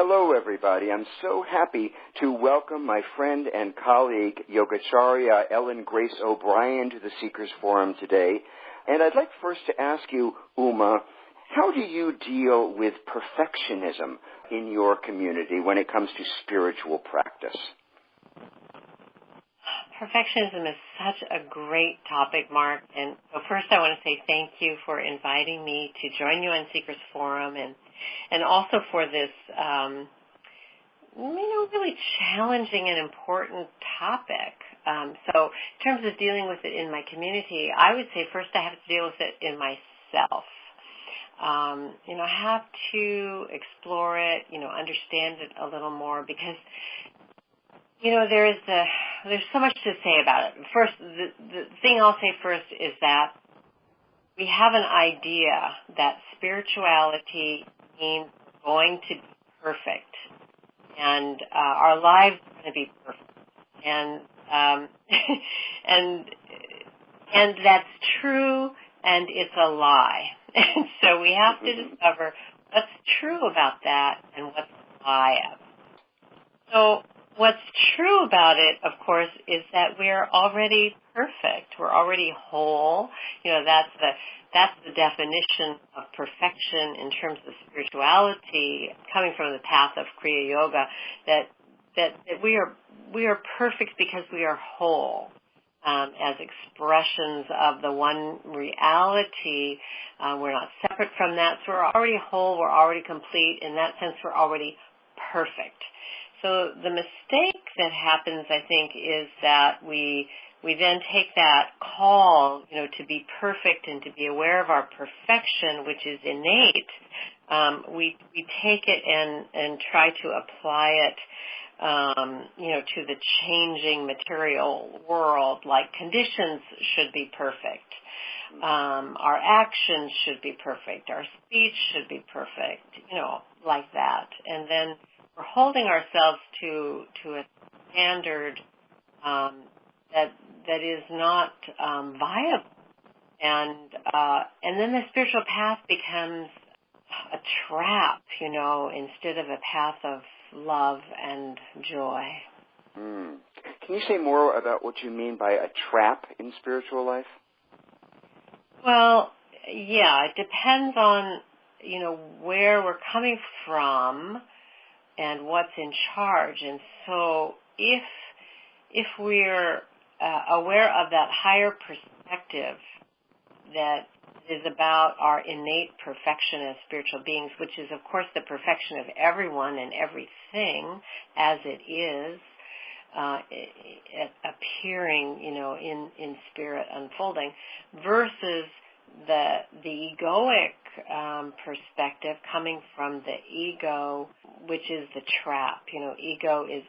Hello, everybody. I'm so happy to welcome my friend and colleague, Yogacharya Ellen Grace O'Brian, to the Seekers Forum today. And I'd like first to ask you, Uma, how do you deal with perfectionism in your community when it comes to spiritual practice? Perfectionism is such a great topic, Mark. And so first I want to say thank you for inviting me to join you on Seekers Forum and also for this, really challenging and important topic. So in terms of dealing with it in my community, I would say first I have to deal with it in myself. I have to explore it, understand it a little more because, there's so much to say about it. First, the thing I'll say first is that we have an idea that spirituality means going to be perfect, and our lives are going to be perfect, and and that's true, and it's a lie. And so we have to discover what's true about that and what's a lie of it. So what's true about it, of course, is that we're already perfect. We're already whole. That's the definition of perfection in terms of spirituality, coming from the path of Kriya Yoga, that we are perfect because we are whole, as expressions of the one reality. We're not separate from that, so we're already whole. We're already complete. In that sense, we're already perfect. So the mistake that happens, I think, is that we then take that call, to be perfect and to be aware of our perfection, which is innate. We take it and try to apply it, to the changing material world. Like conditions should be perfect, our actions should be perfect, our speech should be perfect, like that, and then we're holding ourselves to a standard that is not viable, and then the spiritual path becomes a trap, instead of a path of love and joy. Can you say more about what you mean by a trap in spiritual life? Well, yeah, it depends on where we're coming from and what's in charge. And so if we're aware of that higher perspective that is about our innate perfection as spiritual beings, which is, of course, the perfection of everyone and everything as it is, appearing, in spirit unfolding, versus the egoic perspective coming from the ego, which is the trap. The ego is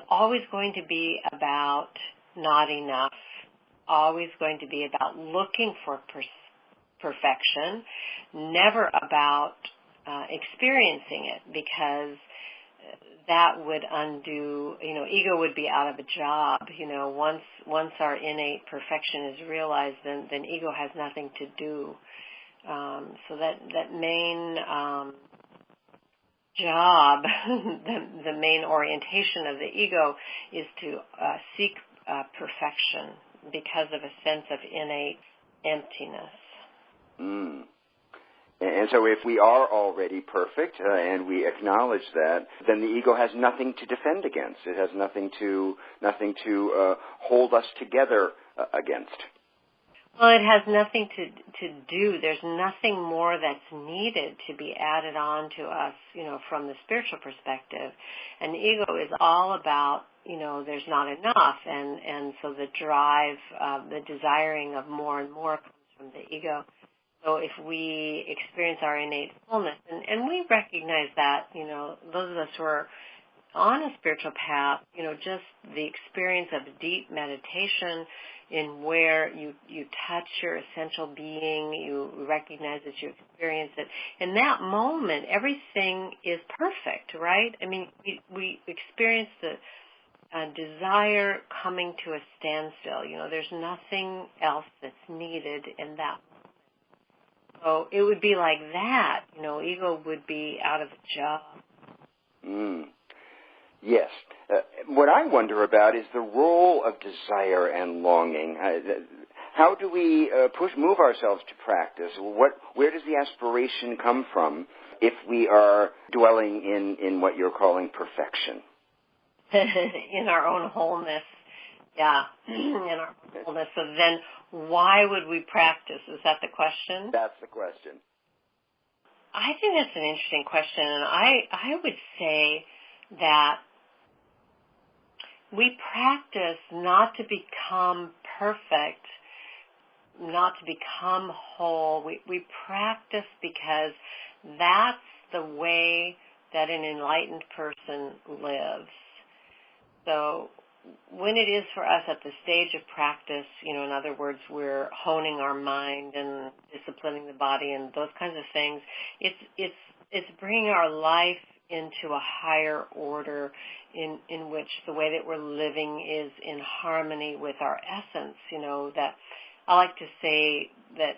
always going to be about not enough, always going to be about looking for perfection, never about experiencing it, because that would undo, ego would be out of a job. Once our innate perfection is realized, then ego has nothing to do. So that main job, the main orientation of the ego is to seek perfection because of a sense of innate emptiness. And so if we are already perfect and we acknowledge that, then the ego has nothing to defend against. It has nothing to hold us together against. Well, it has nothing to do. There's nothing more that's needed to be added on to us, from the spiritual perspective. And the ego is all about, there's not enough. And so the drive, the desiring of more and more comes from the ego. So if we experience our innate fullness, and we recognize that, those of us who are on a spiritual path, just the experience of deep meditation in where you touch your essential being, you recognize that you experience it. In that moment, everything is perfect, right? I mean, we experience the desire coming to a standstill. There's nothing else that's needed in that moment. So it would be like that. Ego would be out of a job. Yes. What I wonder about is the role of desire and longing. How do we move ourselves to practice? Where does the aspiration come from if we are dwelling in what you're calling perfection? In our own wholeness. Yeah, in our own wholeness. So then why would we practice? Is that the question? That's the question. I think that's an interesting question, and I would say that we practice not to become perfect, not to become whole. We practice because that's the way that an enlightened person lives. So when it is for us at the stage of practice, in other words, we're honing our mind and disciplining the body and those kinds of things, it's bringing our life into a higher order in which the way that we're living is in harmony with our essence, that I like to say that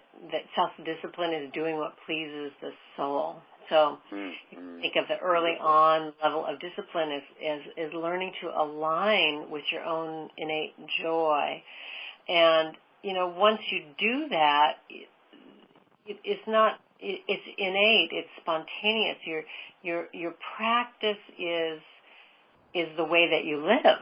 self-discipline is doing what pleases the soul. So you can think of the early on level of discipline as learning to align with your own innate joy. And, once you do that, it's innate, it's spontaneous. Your practice is the way that you live.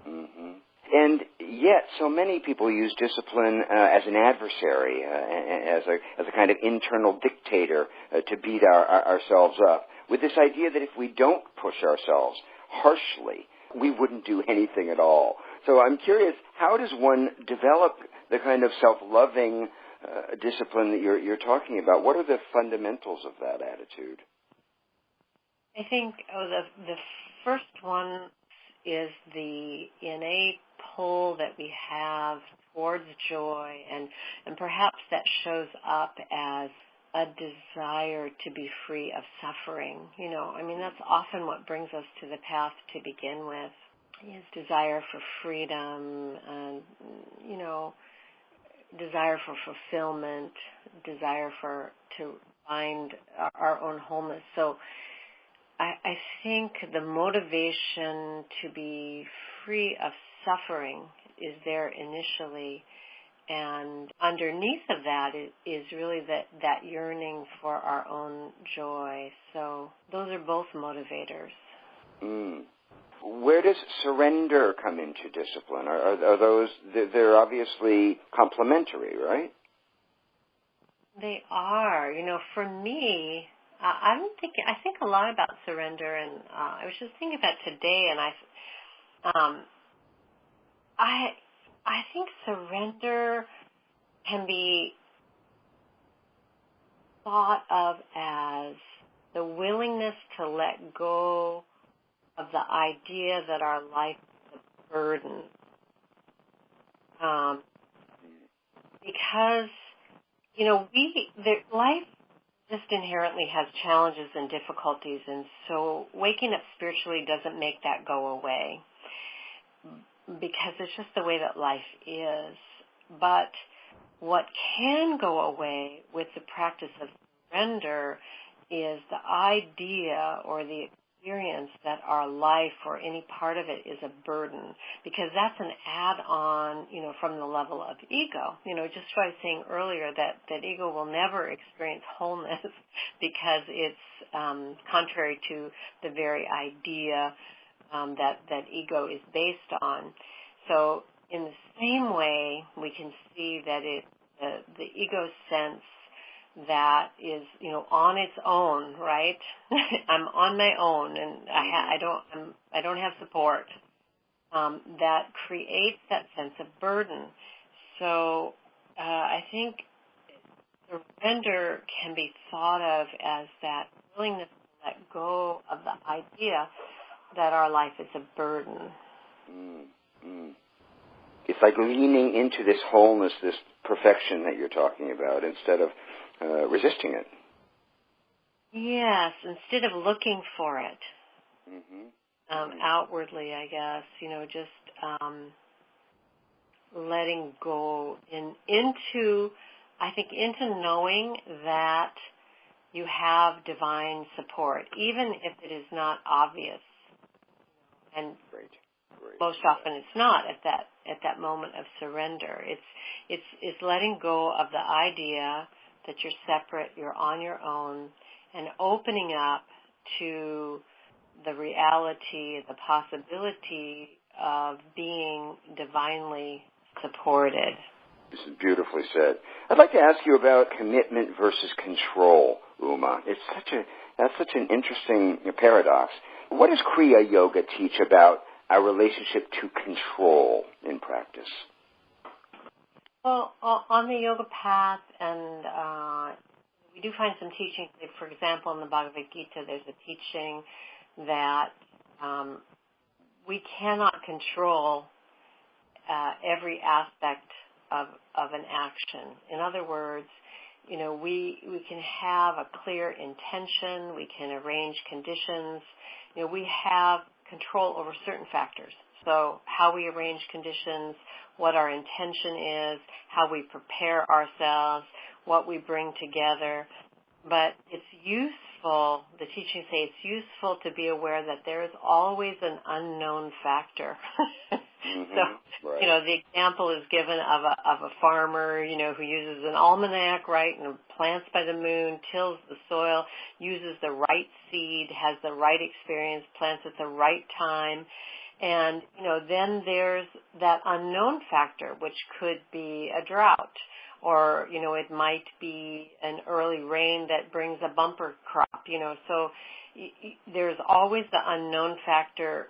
Mm-hmm. And yet, so many people use discipline as an adversary, as a kind of internal dictator to beat ourselves up, with this idea that if we don't push ourselves harshly, we wouldn't do anything at all. So I'm curious, how does one develop the kind of self-loving discipline that you're talking about? What are the fundamentals of that attitude? I think the first one is the innate pull that we have towards joy, and perhaps that shows up as a desire to be free of suffering. That's often what brings us to the path to begin with, is desire for freedom, and, desire for fulfillment, desire to find our own wholeness. So I think the motivation to be free of suffering is there initially, and underneath of that is really that yearning for our own joy. So those are both motivators. Where does surrender come into discipline? Are those, they're obviously complementary, right? They are. For me, I think a lot about surrender, and I was just thinking about today, and I think surrender can be thought of as the willingness to let go of the idea that our life is a burden. Because, life just inherently has challenges and difficulties, and so waking up spiritually doesn't make that go away, because it's just the way that life is. But what can go away with the practice of surrender is the idea or the experience that our life or any part of it is a burden, because that's an add-on, from the level of ego. Just what I was saying earlier, that ego will never experience wholeness because it's contrary to the very idea that ego is based on. So in the same way, we can see that the ego sense that is, on its own, right? I'm on my own, and I don't have support. That creates that sense of burden. So I think surrender can be thought of as that willingness to let go of the idea that our life is a burden. It's like leaning into this wholeness, this perfection that you're talking about, instead of resisting it. Yes, instead of looking for it outwardly, I guess, just letting go into I think, into knowing that you have divine support, even if it is not obvious. And Great. most often it's not at that moment of surrender. It's letting go of the idea that you're separate, you're on your own, and opening up to the reality, the possibility of being divinely supported. This is beautifully said. I'd like to ask you about commitment versus control, Uma. That's such an interesting paradox. What does Kriya Yoga teach about our relationship to control in practice? Well, on the yoga path, and we do find some teachings. Like, for example, in the Bhagavad Gita, there's a teaching that we cannot control every aspect of an action. In other words, we can have a clear intention, we can arrange conditions, we have control over certain factors. So how we arrange conditions, what our intention is, how we prepare ourselves, what we bring together. But it's useful, the teachings say it's useful to be aware that there is always an unknown factor. So, right. The example is given of a farmer, who uses an almanac, right, and plants by the moon, tills the soil, uses the right seed, has the right experience, plants at the right time. And, then there's that unknown factor, which could be a drought, or, it might be an early rain that brings a bumper crop, So there's always the unknown factor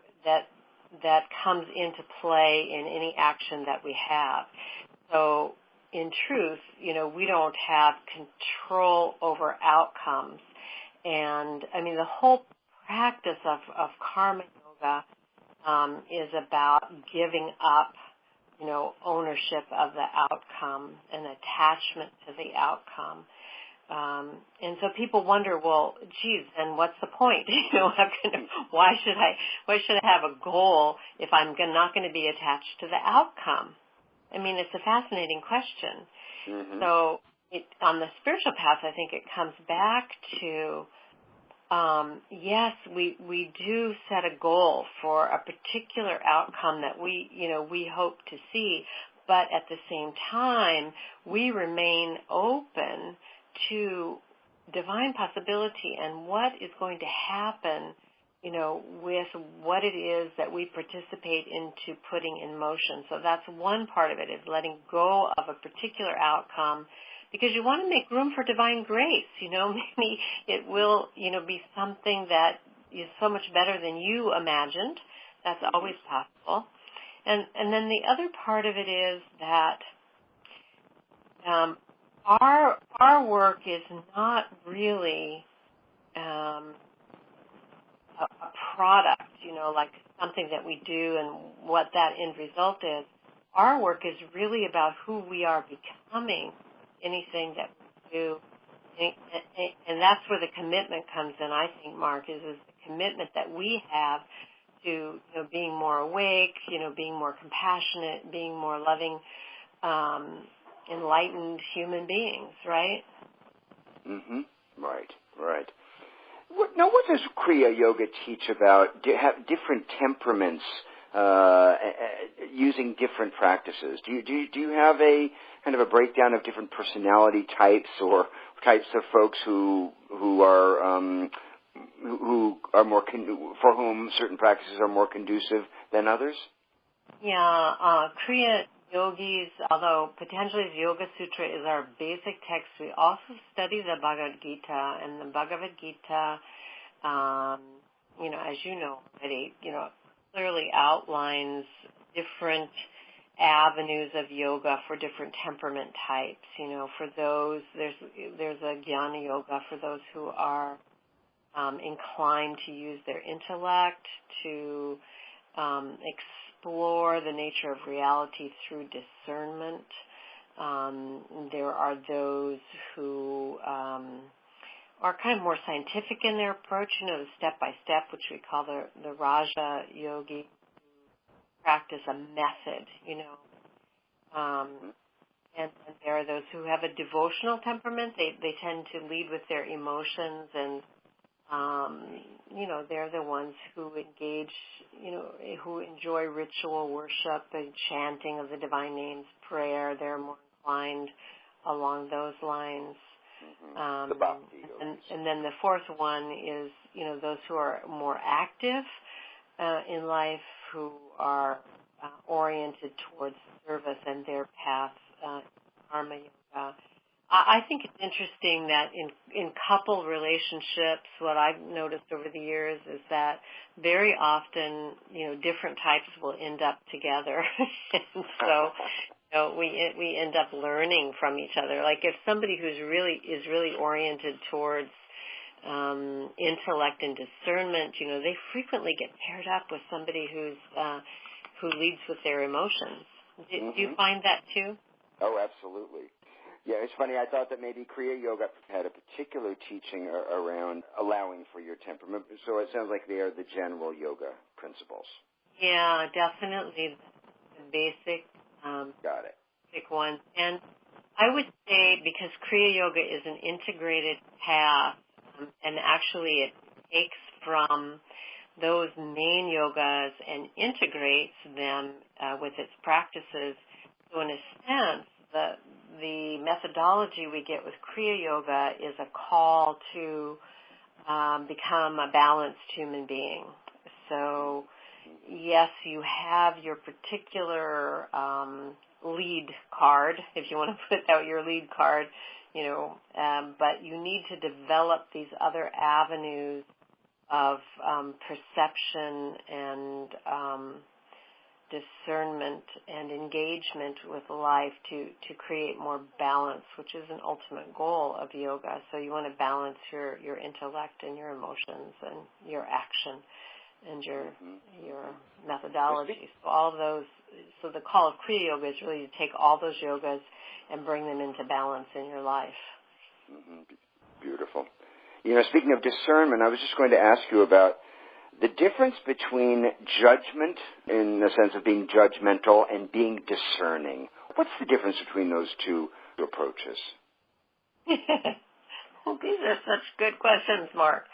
that comes into play in any action that we have. So in truth, we don't have control over outcomes. And, the whole practice of karma yoga is about giving up, ownership of the outcome and attachment to the outcome. And so people wonder, well, geez, then what's the point? Why should I have a goal if I'm not going to be attached to the outcome? It's a fascinating question. Mm-hmm. So on the spiritual path, I think it comes back to, yes, we do set a goal for a particular outcome that we hope to see, but at the same time, we remain open to divine possibility and what is going to happen, with what it is that we participate into putting in motion. So that's one part of it, is letting go of a particular outcome, because you want to make room for divine grace. Maybe it will, be something that is so much better than you imagined. That's always possible. And then the other part of it is that our work is not really a product, like something that we do and what that end result is. Our work is really about who we are becoming, anything that we do. And that's where the commitment comes in, I think, Mark, is the commitment that we have to being more awake, being more compassionate, being more loving, enlightened human beings, right? Mm-hmm. Right. Now, what does Kriya Yoga teach about different temperaments using different practices? Do you have a kind of a breakdown of different personality types or types of folks who are more for whom certain practices are more conducive than others? Yeah, Kriya Yogis, although Patanjali's Yoga Sutra is our basic text, we also study the Bhagavad Gita, and the Bhagavad Gita, as you know already, clearly outlines different avenues of yoga for different temperament types. For those, there's a Jnana Yoga for those who are inclined to use their intellect to explore the nature of reality through discernment. There are those who are kind of more scientific in their approach, the step-by-step, which we call the Raja Yogi, practice a method, And there are those who have a devotional temperament. They tend to lead with their emotions, and they're the ones who engage, who enjoy ritual worship and chanting of the divine names, prayer. They're more inclined along those lines. The bhakti yogis. And then the fourth one is, those who are more active in life, who are oriented towards service and their path, karma yoga. I think it's interesting that in couple relationships, what I've noticed over the years is that very often, different types will end up together. And so, we end up learning from each other. Like if somebody is really oriented towards intellect and discernment, they frequently get paired up with somebody who leads with their emotions. Do you find that too? Oh, absolutely. Yeah, it's funny. I thought that maybe Kriya Yoga had a particular teaching around allowing for your temperament. So it sounds like they are the general yoga principles. Yeah, definitely the basic. Got it. Basic ones. And I would say because Kriya Yoga is an integrated path, and actually it takes from those main yogas and integrates them with its practices. So in a sense, the methodology we get with Kriya Yoga is a call to become a balanced human being. So, yes, you have your particular lead card, if you want to put out your lead card, but you need to develop these other avenues of perception and discernment and engagement with life to create more balance, which is an ultimate goal of yoga. So you want to balance your intellect and your emotions and your action and your methodology. So all of those. So the call of Kriya Yoga is really to take all those yogas and bring them into balance in your life. Beautiful. Speaking of discernment, I was just going to ask you about the difference between judgment, in the sense of being judgmental, and being discerning. What's the difference between those two approaches? Well, these are such good questions, Mark.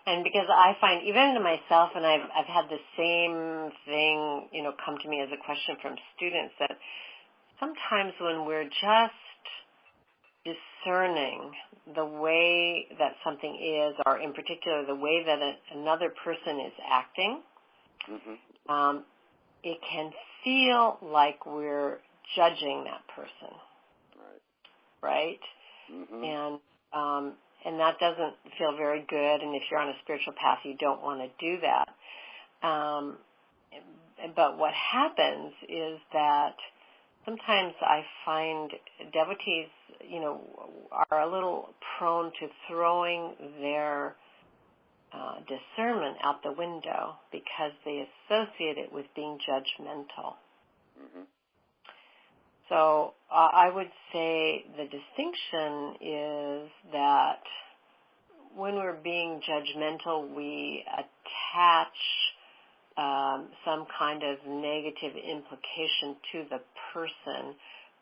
And because I find, even to myself, and I've had the same thing, come to me as a question from students, that sometimes when we're just discerning the way that something is, or in particular the way that another person is acting, it can feel like we're judging that person, right? And that doesn't feel very good. And if you're on a spiritual path, you don't want to do that. But what happens is that sometimes I find devotees, are a little prone to throwing their discernment out the window because they associate it with being judgmental. So I would say the distinction is that when we're being judgmental, we attach some kind of negative implication to the person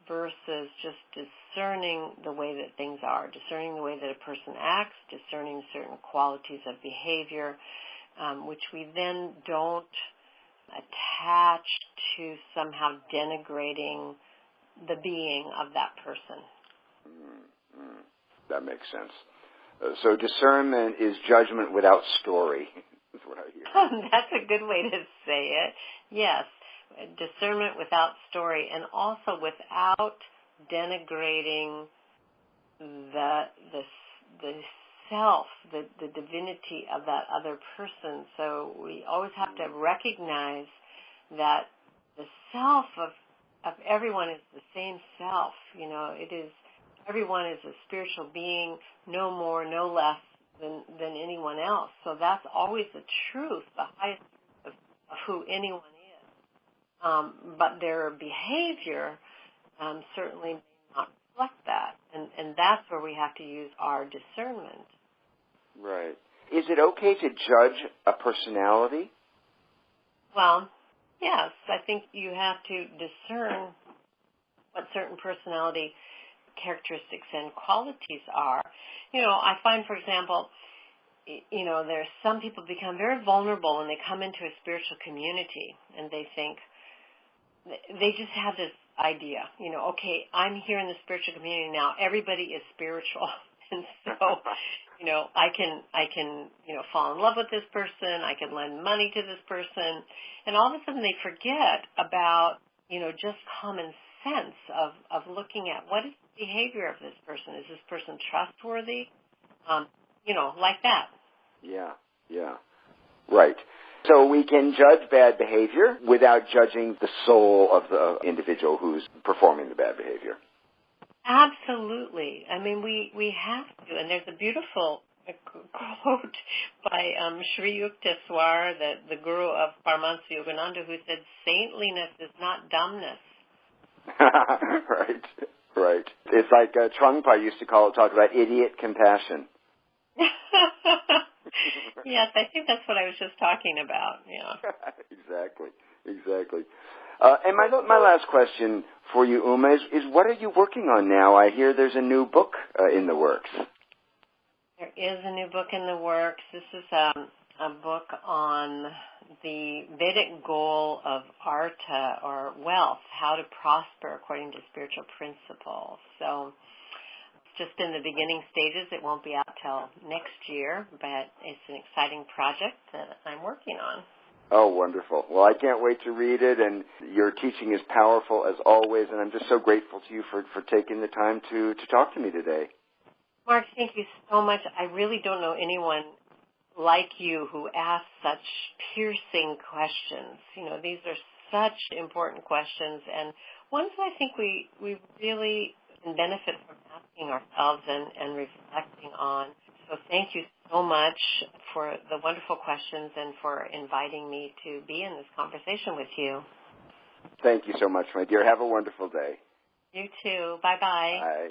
versus just discerning the way that things are, discerning the way that a person acts, discerning certain qualities of behavior, which we then don't attach to somehow denigrating the being of that person. That makes sense. So discernment is judgment without story. That's what I hear. That's a good way to say it. Yes, discernment without story, and also without denigrating the self, the divinity of that other person. So we always have to recognize that the self of everyone is the same self. It is, everyone is a spiritual being, no more, no less than anyone else. So that's always the truth, the highest of who anyone is. But their behavior certainly may not reflect that. And that's where we have to use our discernment. Right. Is it okay to judge a personality? Well, yes, I think you have to discern what certain personality characteristics and qualities are. I find, for example, there's some people become very vulnerable when they come into a spiritual community, and they think, they just have this idea, okay, I'm here in the spiritual community now, everybody is spiritual. And so, I can fall in love with this person, I can lend money to this person, and all of a sudden they forget about, just common sense of looking at what is the behavior of this person. Is this person trustworthy? Like that. Yeah. Right. So we can judge bad behavior without judging the soul of the individual who's performing the bad behavior. Absolutely. I mean, we have to. And there's a beautiful quote by Sri Yukteswar, the guru of Paramahansa Yogananda, who said, "Saintliness is not dumbness." Right. It's like Trungpa used to talk about idiot compassion. Yes, I think that's what I was just talking about. Yeah. Exactly. And my last question for you, Uma, is what are you working on now? I hear there's a new book in the works. There is a new book in the works. This is a book on the Vedic goal of artha, or wealth, how to prosper according to spiritual principles. So it's just in the beginning stages. It won't be out till next year, but it's an exciting project that I'm working on. Oh, wonderful. Well, I can't wait to read it, and your teaching is powerful as always, and I'm just so grateful to you for taking the time to talk to me today. Mark, thank you so much. I really don't know anyone like you who asks such piercing questions. These are such important questions, and ones I think we really can benefit from asking ourselves and reflecting on. So thank you so much for the wonderful questions and for inviting me to be in this conversation with you. Thank you so much, my dear. Have a wonderful day. You too. Bye-bye. Bye.